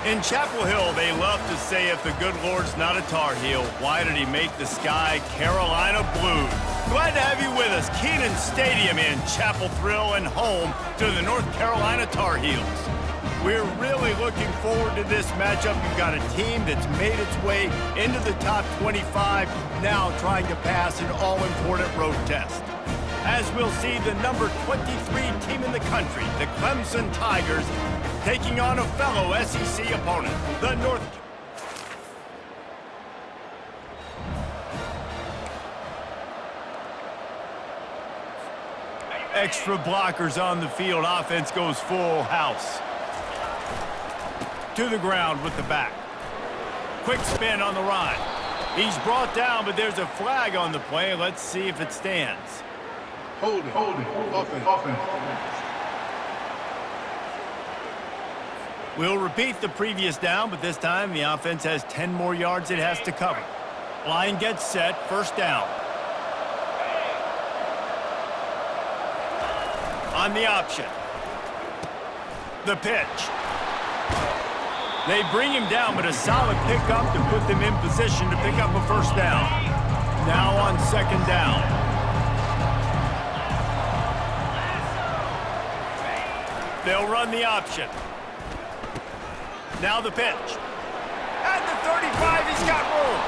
In Chapel Hill, they love to say if the good Lord's not a Tar Heel, why did he make the sky Carolina blue? Glad to have you with us. Kenan Stadium in Chapel Thrill and home to the North Carolina Tar Heels. We're really looking forward to this matchup. You've got a team that's made its way into the top 25, now trying to pass an all-important road test. As we'll see, the number 23 team in the country, the Clemson Tigers, taking on a fellow SEC opponent, the North. Extra blockers on the field. Offense goes full house. To the ground with the back. Quick spin on the run. He's brought down, but there's a flag on the play. Let's see if it stands. Hold it. Offense. We'll repeat the previous down, but this time the offense has 10 more yards it has to cover. Line gets set, first down. On the option. The pitch. They bring him down, but a solid pickup to put them in position to pick up a first down. Now on second down. They'll run the option. Now the pitch. At the 35, he's got room.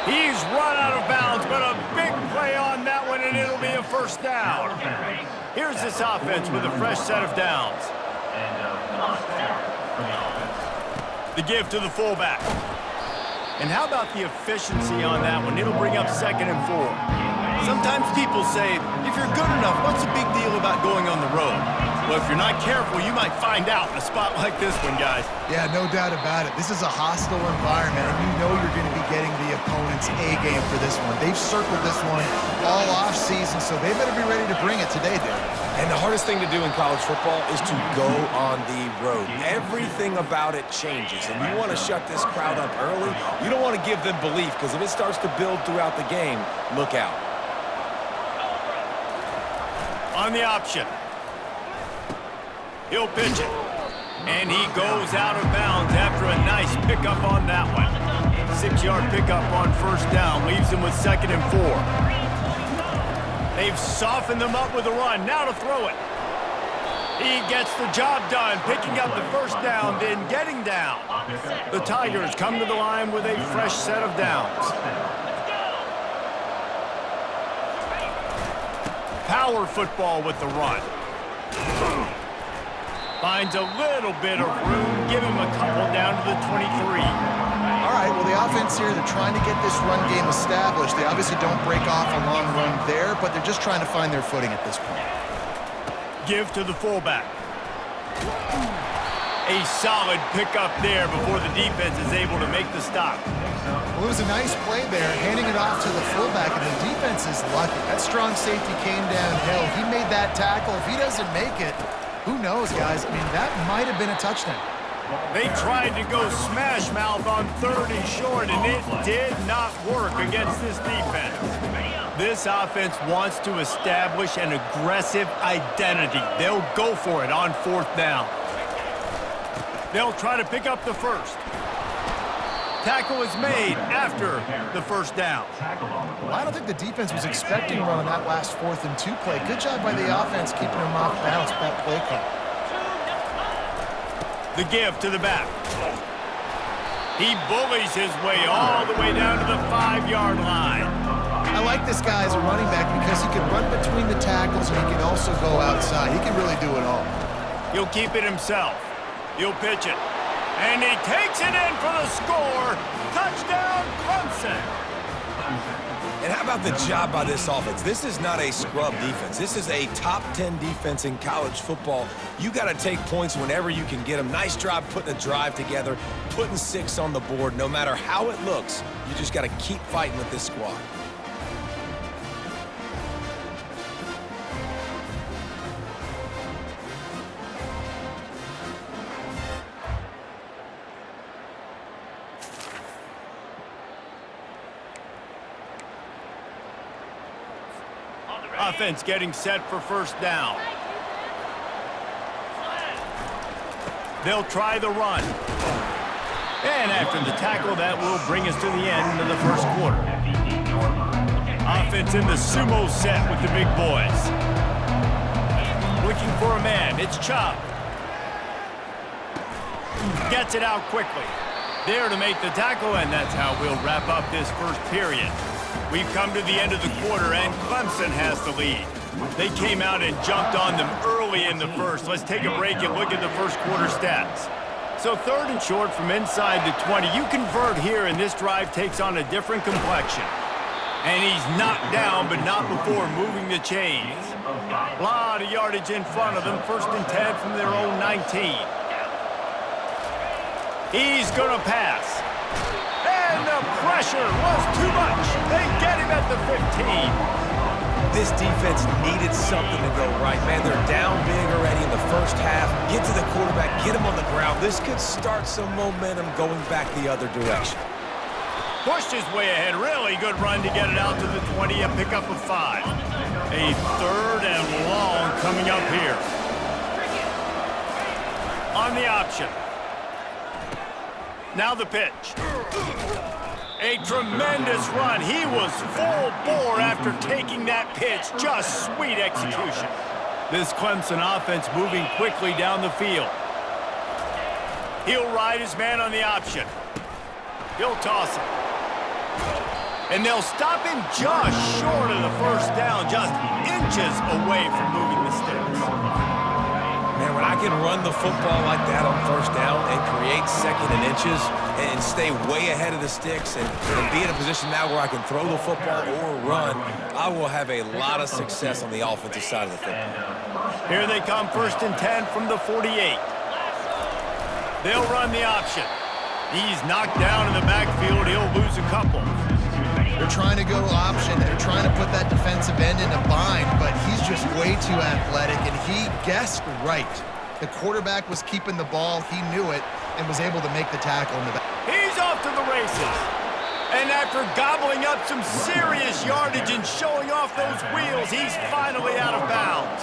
He's run out of bounds, but a big play on that one, and it'll be a first down. Here's this offense with a fresh set of downs. The give to the fullback. And how about the efficiency on that one? It'll bring up 2nd and 4. Sometimes people say, if you're good enough, what's the big deal about going on the road? Well, if you're not careful, you might find out in a spot like this one, guys. Yeah, no doubt about it. This is a hostile environment, and you know you're going to be getting the opponent's A-game for this one. They've circled this one all off-season, so they better be ready to bring it today, Derek. And the hardest thing to do in college football is to go on the road. Everything about it changes, and you want to shut this crowd up early. You don't want to give them belief, because if it starts to build throughout the game, look out. On the option. He'll pitch it. And he goes out of bounds after a nice pickup on that one. 6-yard pickup on first down. Leaves him with 2nd and 4. They've softened them up with a run. Now to throw it. He gets the job done, picking up the first down, then getting down. The Tigers come to the line with a fresh set of downs. Power football with the run. Finds a little bit of room. Give him a couple down to the 23. All right, well, the offense here, they're trying to get this run game established. They obviously don't break off a long run there, but they're just trying to find their footing at this point. Give to the fullback. A solid pickup there before the defense is able to make the stop. Well, it was a nice play there, handing it off to the fullback, and the defense is lucky. That strong safety came downhill. He made that tackle. If he doesn't make it, who knows, guys? I mean, that might have been a touchdown. They tried to go smash mouth on 3rd and short, and it did not work against this defense. This offense wants to establish an aggressive identity. They'll go for it on 4th down. They'll try to pick up the first. Tackle is made after the first down. Well, I don't think the defense was expecting run on that last 4th and 2 play. Good job by the offense keeping them off balance with that play call. The give to the back. He bullies his way all the way down to the 5-yard line. I like this guy as a running back because he can run between the tackles and he can also go outside. He can really do it all. He'll keep it himself. He'll pitch it. And he takes it in for the score. Touchdown, Clemson. And how about the job by this offense? This is not a scrub defense. This is a top 10 defense in college football. You got to take points whenever you can get them. Nice job putting a drive together, putting 6 on the board. No matter how it looks, you just got to keep fighting with this squad. Offense getting set for first down. They'll try the run. And after the tackle, that will bring us to the end of the first quarter. Offense in the sumo set with the big boys. Looking for a man. It's Chubb. Gets it out quickly. There to make the tackle, and that's how we'll wrap up this first period. We've come to the end of the quarter, and Clemson has the lead. They came out and jumped on them early in the first. Let's take a break and look at the first quarter stats. So 3rd and short from inside the 20. You convert here, and this drive takes on a different complexion. And he's knocked down, but not before moving the chains. A lot of yardage in front of them. 1st and 10 from their own 19. He's going to pass. And the pressure was too much. They get him at the 15. This defense needed something to go right, man. They're down big already in the first half. Get to the quarterback, get him on the ground. This could start some momentum going back the other direction. Pushed his way ahead. Really good run to get it out to the 20. A pickup of 5. A 3rd and long coming up here. On the option. Now the pitch. A tremendous run. He was full bore after taking that pitch. Just sweet execution. This Clemson offense moving quickly down the field. He'll ride his man on the option. He'll toss it. And they'll stop him just short of the first down, just inches away from moving the sticks. Man, when I can run the football like that on first down and create 2nd and inches and stay way ahead of the sticks and be in a position now where I can throw the football or run, I will have a lot of success on the offensive side of the football. Here they come, 1st and 10 from the 48. They'll run the option. He's knocked down in the backfield. He'll lose a couple. They're trying to go option. They're trying to put that defensive end in a bind, but he's just way too athletic, and he guessed right. The quarterback was keeping the ball. He knew it and was able to make the tackle in the back. He's off to the races. And after gobbling up some serious yardage and showing off those wheels, he's finally out of bounds.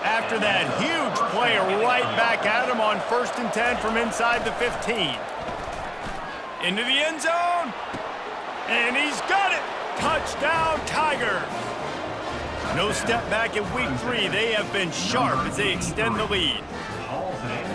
After that huge play right back at him on 1st and 10 from inside the 15. Into the end zone. And he's got it! Touchdown, Tigers! No step back in week 3. They have been sharp as they extend the lead.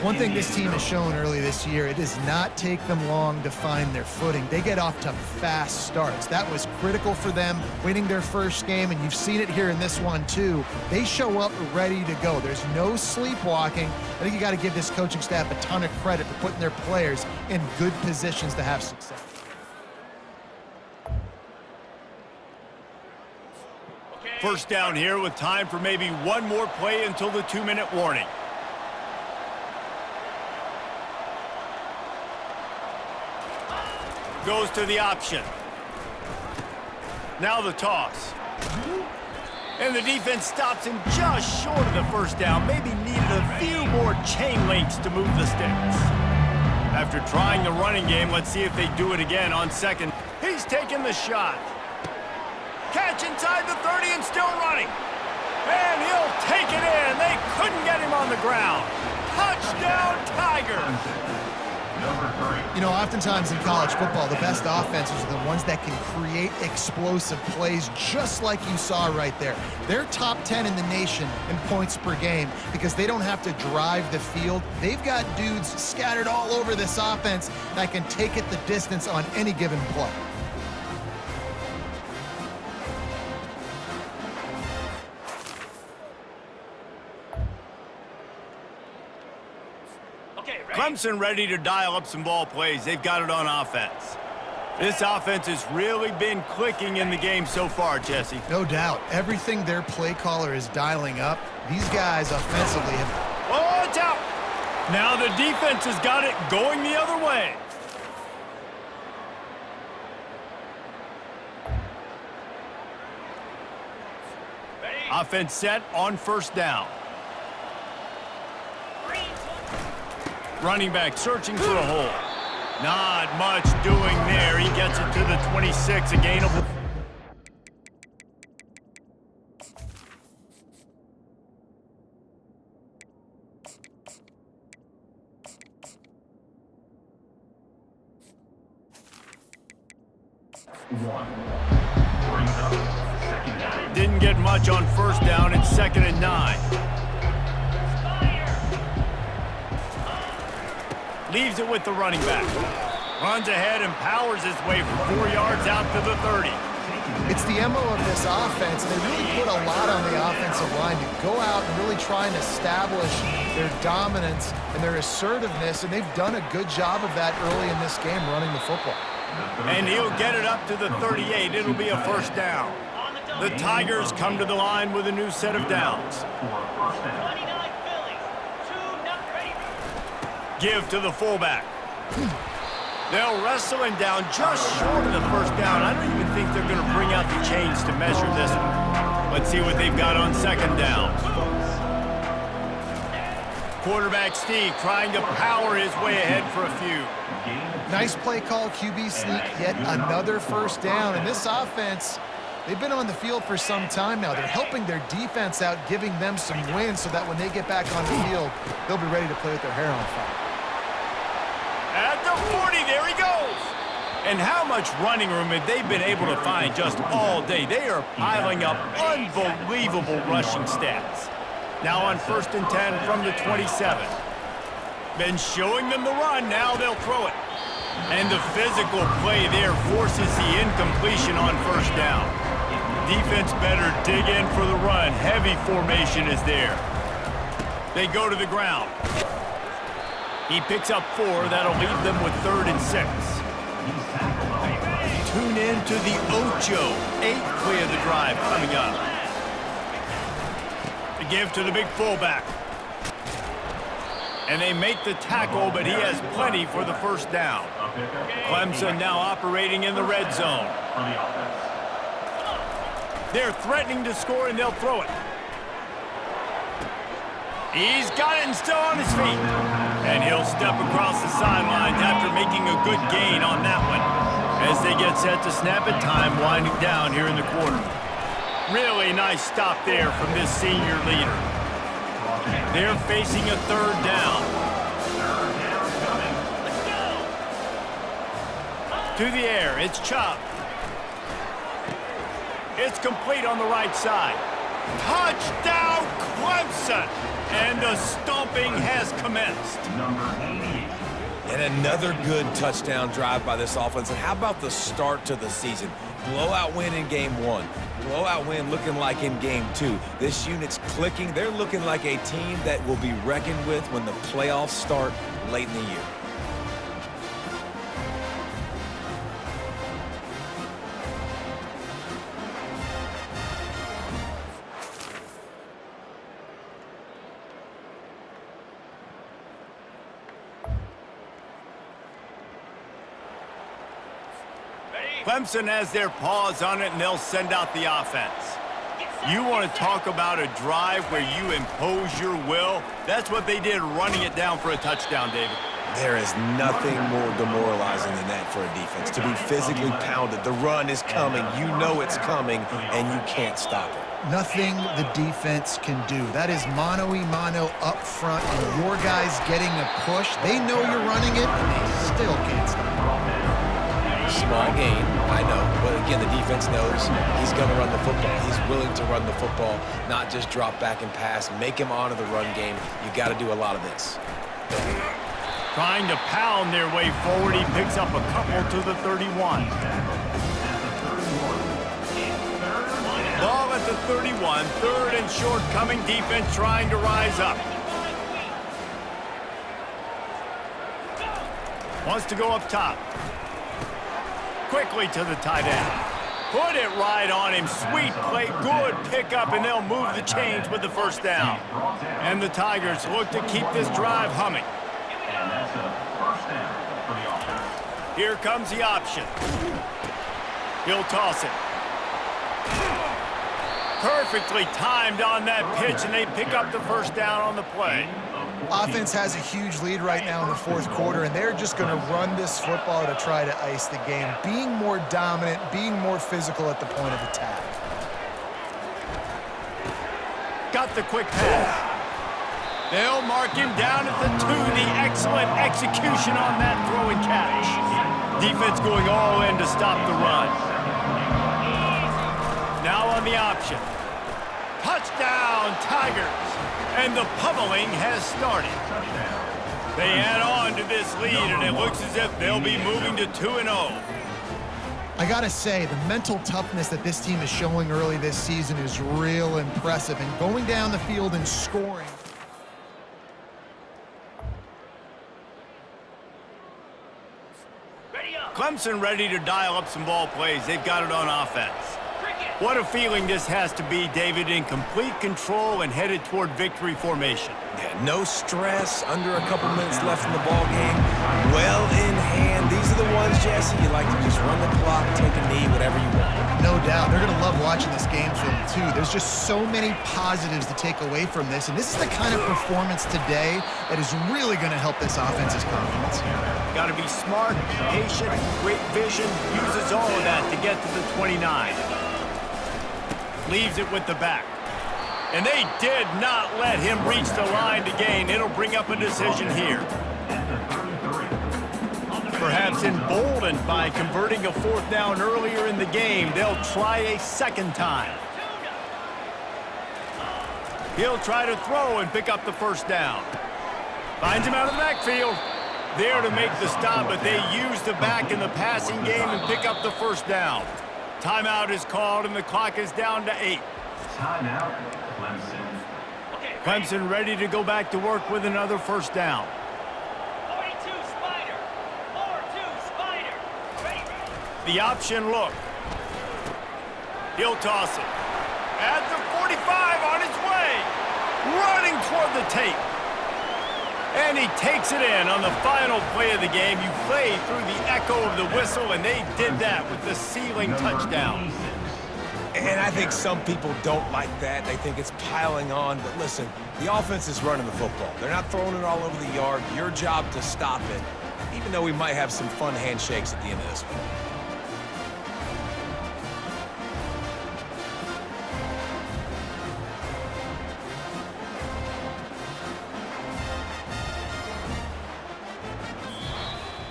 One thing this team has shown early this year, it does not take them long to find their footing. They get off to fast starts. That was critical for them winning their first game, and you've seen it here in this one too. They show up ready to go. There's no sleepwalking. I think you got to give this coaching staff a ton of credit for putting their players in good positions to have success. First down here with time for maybe one more play until the 2-minute warning. Goes to the option. Now the toss. And the defense stops him just short of the first down. Maybe needed a few more chain links to move the sticks. After trying the running game, let's see if they do it again on 2nd. He's taking the shot. Catch inside the 30 and still running. And he'll take it in. They couldn't get him on the ground. Touchdown, Tigers. You know, oftentimes in college football, the best offenses are the ones that can create explosive plays just like you saw right there. They're top 10 in the nation in points per game because they don't have to drive the field. They've got dudes scattered all over this offense that can take it the distance on any given play. Clemson ready to dial up some ball plays. They've got it on offense. This offense has really been clicking in the game so far, Jesse. No doubt. Everything their play caller is dialing up, these guys offensively have... Oh, it's out! Now the defense has got it going the other way. Offense set on 1st down. Running back searching for a hole. Not much doing there. He gets it to the 26, a gain of... Didn't get much on first down. It's 2nd and 9. Leaves it with the running back. Runs ahead and powers his way for 4 yards out to the 30. It's the MO of this offense, and they really put a lot on the offensive line to go out and really try and establish their dominance and their assertiveness, and they've done a good job of that early in this game running the football. And he'll get it up to the 38. It'll be a first down. The Tigers come to the line with a new set of downs. Give to the fullback. They'll wrestle him down just short of the first down. I don't even think they're going to bring out the chains to measure this one. Let's see what they've got on 2nd down. Quarterback Steve trying to power his way ahead for a few. Nice play call, QB sneak, yet another first down. And this offense, they've been on the field for some time now. They're helping their defense out, giving them some wins so that when they get back on the field, they'll be ready to play with their hair on fire. At the 40, there he goes. And how much running room have they been able to find just all day? They are piling up unbelievable rushing stats. Now on 1st and 10 from the 27. Been showing them the run, now they'll throw it. And the physical play there forces the incompletion on first down. Defense better dig in for the run. Heavy formation is there. They go to the ground. He picks up 4. That'll leave them with 3rd and 6. Tune in to the Ocho. 8th play of the drive coming up. The give to the big fullback. And they make the tackle, but he has plenty for the first down. Clemson now operating in the red zone. They're threatening to score, and they'll throw it. He's got it and still on his feet. And he'll step across the sidelines after making a good gain on that one. As they get set to snap it, time winding down here in the quarter. Really nice stop there from this senior leader. They're facing a 3rd down. To the air, it's Chubb. It's complete on the right side. Touchdown, Clemson! And the stomping has commenced. And another good touchdown drive by this offense. And how about the start to the season? Blowout win in game 1. Blowout win looking like in game 2. This unit's clicking. They're looking like a team that will be reckoned with when the playoffs start late in the year. Clemson has their paws on it, and they'll send out the offense. You want to talk about a drive where you impose your will? That's what they did, running it down for a touchdown, David. There is nothing more demoralizing than that for a defense, to be physically pounded. The run is coming. You know it's coming, and you can't stop it. Nothing the defense can do. That is mano-a-mano up front, and your guys getting a push. They know you're running it, and they still can't stop it. Small gain, I know, but again, the defense knows he's going to run the football. He's willing to run the football, not just drop back and pass, make him honor the run game. You got to do a lot of this. Trying to pound their way forward, he picks up a couple to the 31. Ball at the 31, 3rd and short, coming defense trying to rise up. Wants to go up top. Quickly to the tight end. Put it right on him. Sweet play, good pickup, and they'll move the chains with the first down. And the Tigers look to keep this drive humming. Here comes the option. He'll toss it. Perfectly timed on that pitch, and they pick up the first down on the play. Offense has a huge lead right now in the 4th quarter, and they're just going to run this football to try to ice the game, being more dominant, being more physical at the point of attack. Got the quick pass. They'll mark him down at the 2. The excellent execution on that throw and catch. Defense going all in to stop the run. Now on the option. Touchdown, Tigers! And the pummeling has started. They add on to this lead, and it looks as if they'll be moving to 2-0. I gotta say, the mental toughness that this team is showing early this season is real impressive, and going down the field and scoring. Clemson ready to dial up some ball plays. They've got it on offense. What a feeling this has to be, David, in complete control and headed toward victory formation. Yeah, no stress, under a couple minutes left in the ball game. Well in hand. These are the ones, Jesse, you like to just run the clock, take a knee, whatever you want. No doubt. They're going to love watching this game film, too. There's just so many positives to take away from this, and this is the kind of performance today that is really going to help this offense's confidence. Got to be smart, patient, great vision, uses all of that to get to the 29. Leaves it with the back. And they did not let him reach the line to gain. It'll bring up a decision here. Perhaps emboldened by converting a 4th down earlier in the game, they'll try a second time. He'll try to throw and pick up the 1st down. Finds him out of the backfield. There to make the stop, but they use the back in the passing game and pick up the 1st down. Timeout is called, and the clock is down to 8. Timeout, Clemson. Clemson ready to go back to work with another 1st down. 42 Spider. 4-2 Spider. Ready. The option look. He'll toss it. At the 45 on his way. Running toward the tape. And he takes it in on the final play of the game. You play through the echo of the whistle, and they did that with the sealing touchdown. And I think some people don't like that. They think it's piling on. But listen, the offense is running the football. They're not throwing it all over the yard. Your job to stop it, even though we might have some fun handshakes at the end of this one.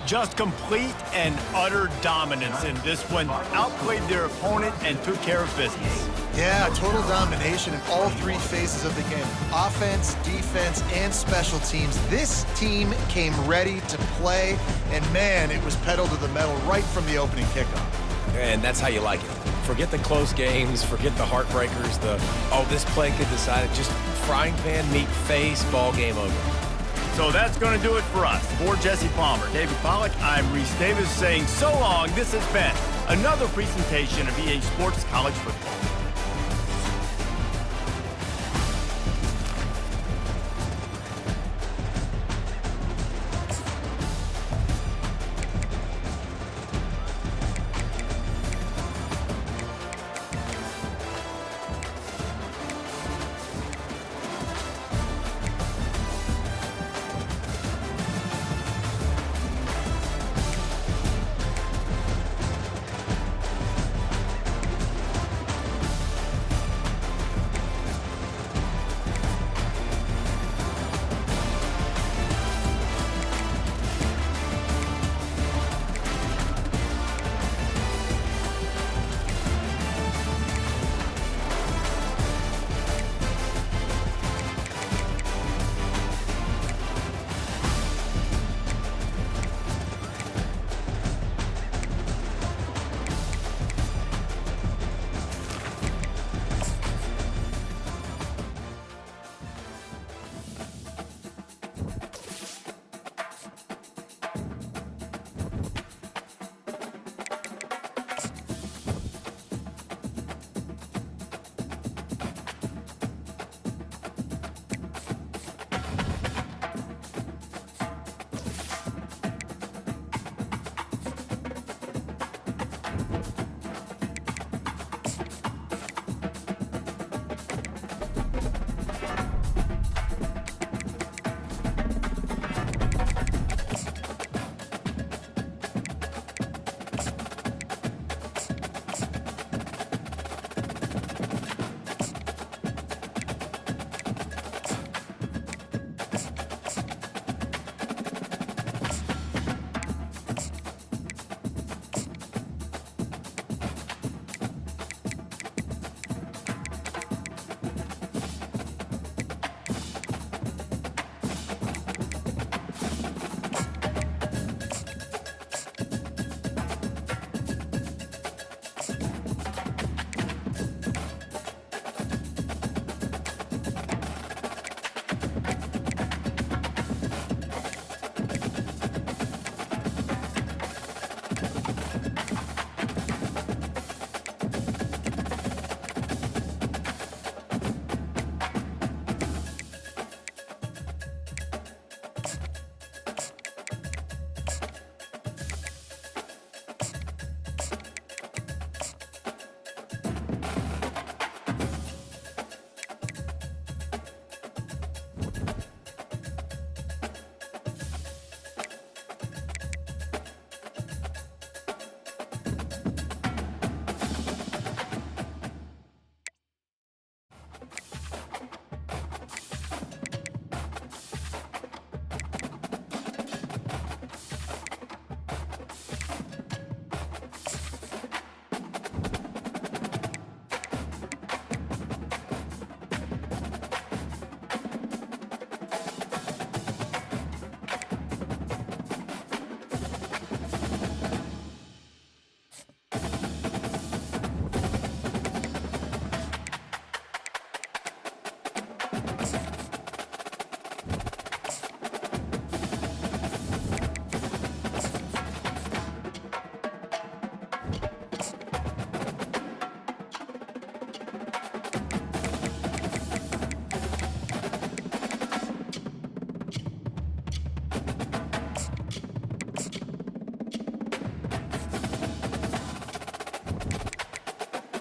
Just complete and utter dominance in this one. Outplayed their opponent and took care of business. Yeah, total domination in all 3 phases of the game. Offense, defense, and special teams. This team came ready to play, and man, it was pedal to the metal right from the opening kickoff. And that's how you like it. Forget the close games, forget the heartbreakers, this play could decide it. Just frying pan, meat face, ball game over. So that's going to do it for us. For Jesse Palmer, David Pollack, I'm Reese Davis saying so long. This has been another presentation of EA Sports College Football.